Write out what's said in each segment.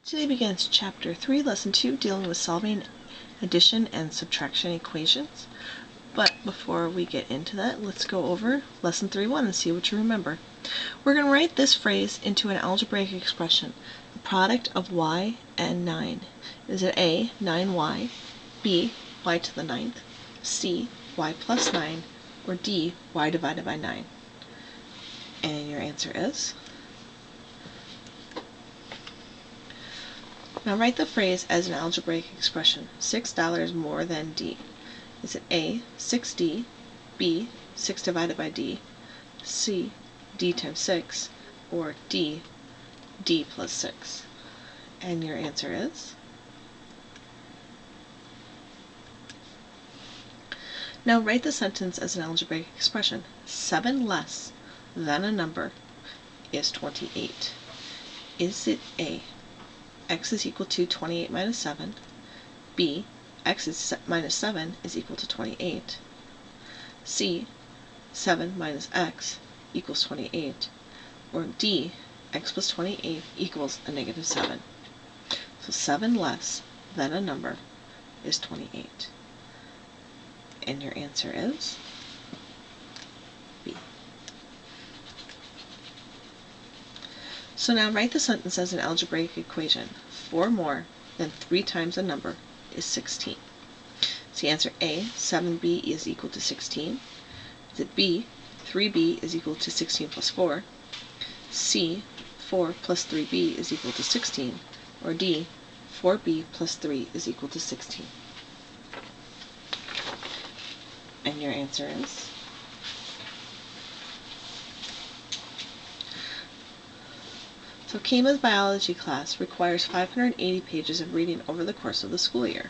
Today begins Chapter 3, Lesson 2, dealing with solving addition and subtraction equations. But before we get into that, let's go over Lesson 3.1 and see what you remember. We're going to write this phrase into an algebraic expression. The product of y and 9. Is it A, 9y, B, y to the 9th, C, y plus 9, or D, y divided by 9? And your answer is? Now write the phrase as an algebraic expression. $6 more than D. Is it A, 6D, B, 6 divided by D, C, D times 6, or D, D plus 6? And your answer is? Now write the sentence as an algebraic expression. 7 less than a number is 28. Is it A, x is equal to 28 minus 7, B, x is minus 7 is equal to 28, C, 7 minus x equals 28, or D, x plus 28 equals a negative 7. So 7 less than a number is 28. And your answer is B. So now write the sentence as an algebraic equation. 4 more than 3 times a number is 16. So answer A, 7b is equal to 16. Is it B, 3b is equal to 16 plus 4? C, 4 plus 3b is equal to 16. Or D, 4b plus 3 is equal to 16. And your answer is? So Keima's biology class requires 580 pages of reading over the course of the school year.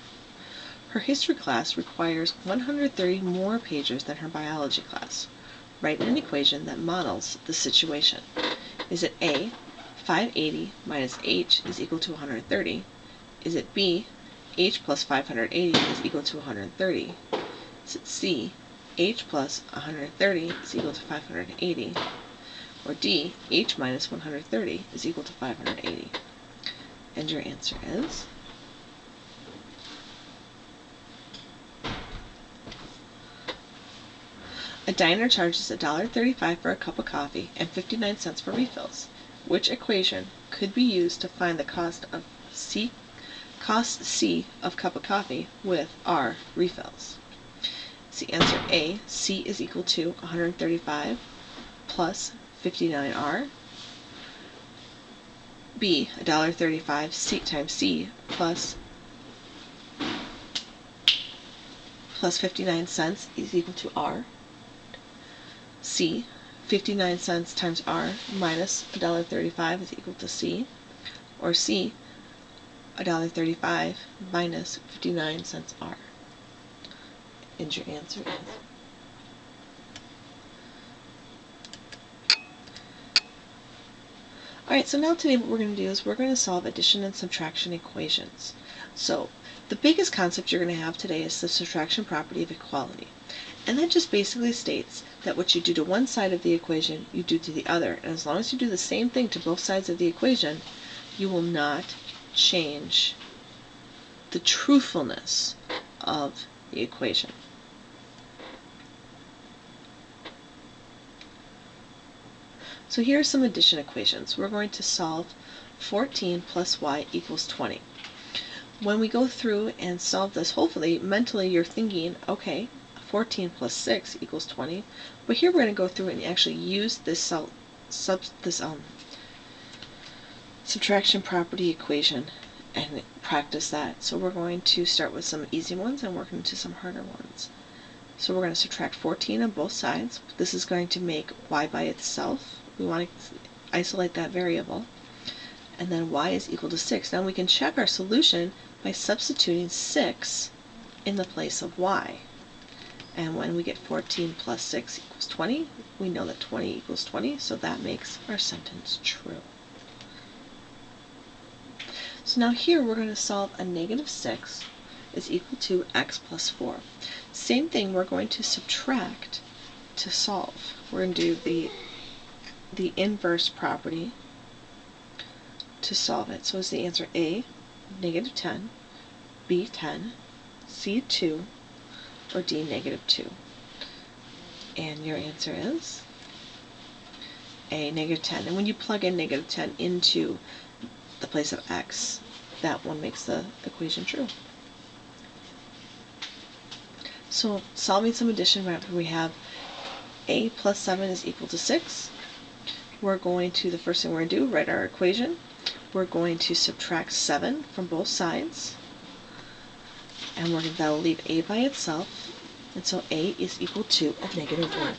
Her history class requires 130 more pages than her biology class. Write an equation that models the situation. Is it A, 580 minus h is equal to 130? Is it B, h plus 580 is equal to 130? Is it C, h plus 130 is equal to 580? Or D, h minus 130 is equal to 580. And your answer is? A diner charges $1.35 for a cup of coffee and 59 cents for refills. Which equation could be used to find the cost C of cup of coffee with R refills? Is the answer A, C is equal to 135 plus 59R, B, $1.35 C times C plus 59 cents is equal to R, C, 59 cents times R minus $1.35 is equal to C, or C, $1.35 minus 59 cents R. And your answer is? Alright, so now today what we're going to do is we're going to solve addition and subtraction equations. So the biggest concept you're going to have today is the subtraction property of equality. And that just basically states that what you do to one side of the equation, you do to the other. And as long as you do the same thing to both sides of the equation, you will not change the truthfulness of the equation. So here are some addition equations. We're going to solve 14 plus y equals 20. When we go through and solve this, hopefully, mentally you're thinking, okay, 14 plus 6 equals 20. But here we're going to go through and actually use this subtraction property equation and practice that. So we're going to start with some easy ones and work into some harder ones. So we're going to subtract 14 on both sides. This is going to make y by itself. We want to isolate that variable. And then y is equal to 6. Now we can check our solution by substituting 6 in the place of y. And when we get 14 plus 6 equals 20, we know that 20 equals 20, so that makes our sentence true. So now here we're going to solve a negative 6 is equal to x plus 4. Same thing, we're going to subtract to solve. We're going to do the inverse property to solve it. So is the answer A, -10, B, 10, C, 2, or D, -2? And your answer is A, -10. And when you plug in -10 into the place of x, that one makes the equation true. So solving some addition, we have A plus 7 is equal to 6. We're going to, the first thing we're going to do, write our equation. We're going to subtract 7 from both sides. And that'll leave A by itself. And so A is equal to a -1.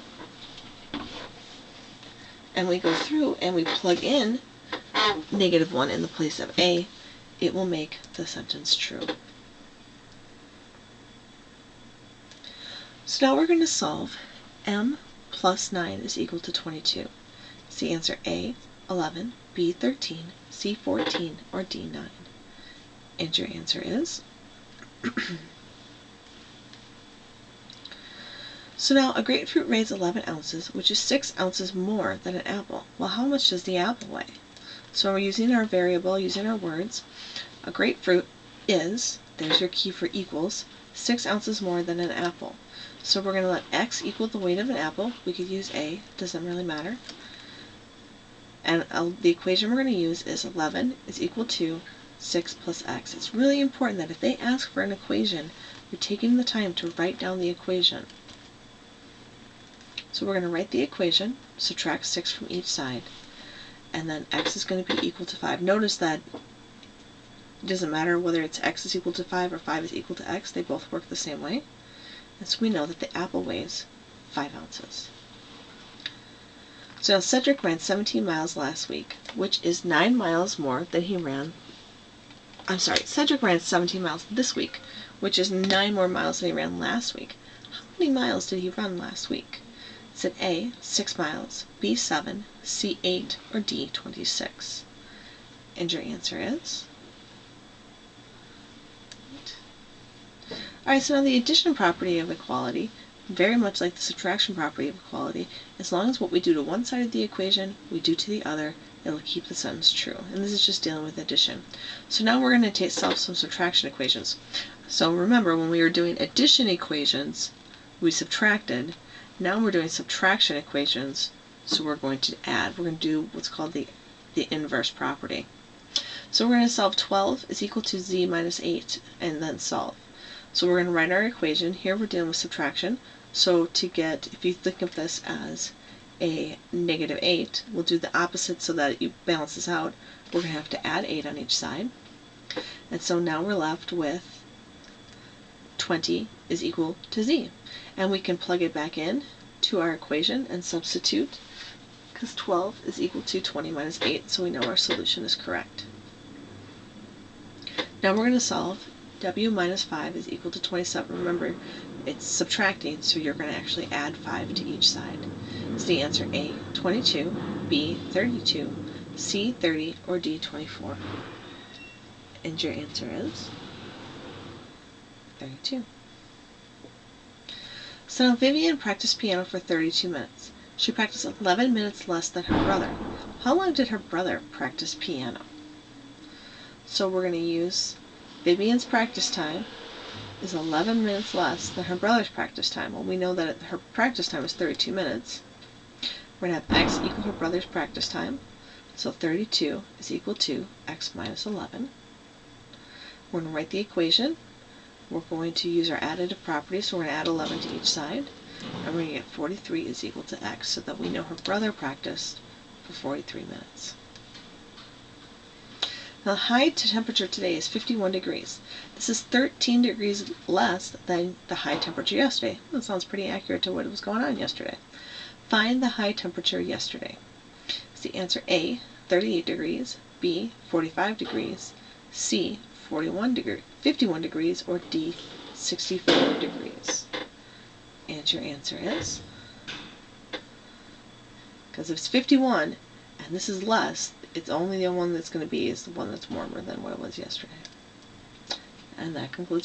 And we go through and we plug in -1 in the place of A. It will make the sentence true. So now we're going to solve M plus 9 is equal to 22. Is the answer A, 11, B, 13, C, 14, or D, 9? And your answer is So now a grapefruit weighs 11 ounces, which is 6 ounces more than an apple. Well, how much does the apple weigh? So we're using our variable, using our words. A grapefruit is, there's your key for equals, 6 ounces more than an apple. So we're going to let x equal the weight of an apple. We could use A, doesn't really matter. And the equation we're going to use is 11 is equal to 6 plus x. It's really important that if they ask for an equation, you're taking the time to write down the equation. So we're going to write the equation, subtract 6 from each side, and then x is going to be equal to 5. Notice that it doesn't matter whether it's x is equal to 5 or 5 is equal to x, they both work the same way. And so we know that the apple weighs 5 ounces. So now Cedric ran 17 miles last week, which is 9 miles more than he ran. Cedric ran 17 miles this week, which is 9 more miles than he ran last week. How many miles did he run last week? Is it A, 6 miles, B, 7, C, 8, or D, 26? And your answer is? Alright, so now the addition property of equality, very much like the subtraction property of equality, as long as what we do to one side of the equation, we do to the other, it'll keep the sentence true. And this is just dealing with addition. So now we're going to solve some subtraction equations. So remember, when we were doing addition equations, we subtracted. Now we're doing subtraction equations, so we're going to add. We're going to do what's called the inverse property. So we're going to solve 12 is equal to z minus 8, and then solve. So we're going to write our equation. Here we're dealing with subtraction. So to get, if you think of this as a -8, we'll do the opposite so that it balances out. We're going to have to add 8 on each side. And so now we're left with 20 is equal to z. And we can plug it back in to our equation and substitute, because 12 is equal to 20 minus 8, so we know our solution is correct. Now we're going to solve w minus 5 is equal to 27. Remember, it's subtracting, so you're going to actually add 5 to each side. Is the answer A, 22, B, 32, C, 30, or D, 24? And your answer is 32. So now Vivian practiced piano for 32 minutes. She practiced 11 minutes less than her brother. How long did her brother practice piano? So we're going to use Vivian's practice time is 11 minutes less than her brother's practice time. Well, we know that her practice time is 32 minutes. We're going to have x equal her brother's practice time. So 32 is equal to x minus 11. We're going to write the equation. We're going to use our additive property, so we're going to add 11 to each side. And we're going to get 43 is equal to x, so that we know her brother practiced for 43 minutes. Now the high temperature today is 51 degrees. This is 13 degrees less than the high temperature yesterday. That sounds pretty accurate to what was going on yesterday. Find the high temperature yesterday. Is the answer A, 38 degrees, B, 45 degrees, C, 51 degrees, or D, 64 degrees? And your answer is, because if it's 51 and this is less, it's only the one that's going to be is the one that's warmer than what it was yesterday. And that concludes your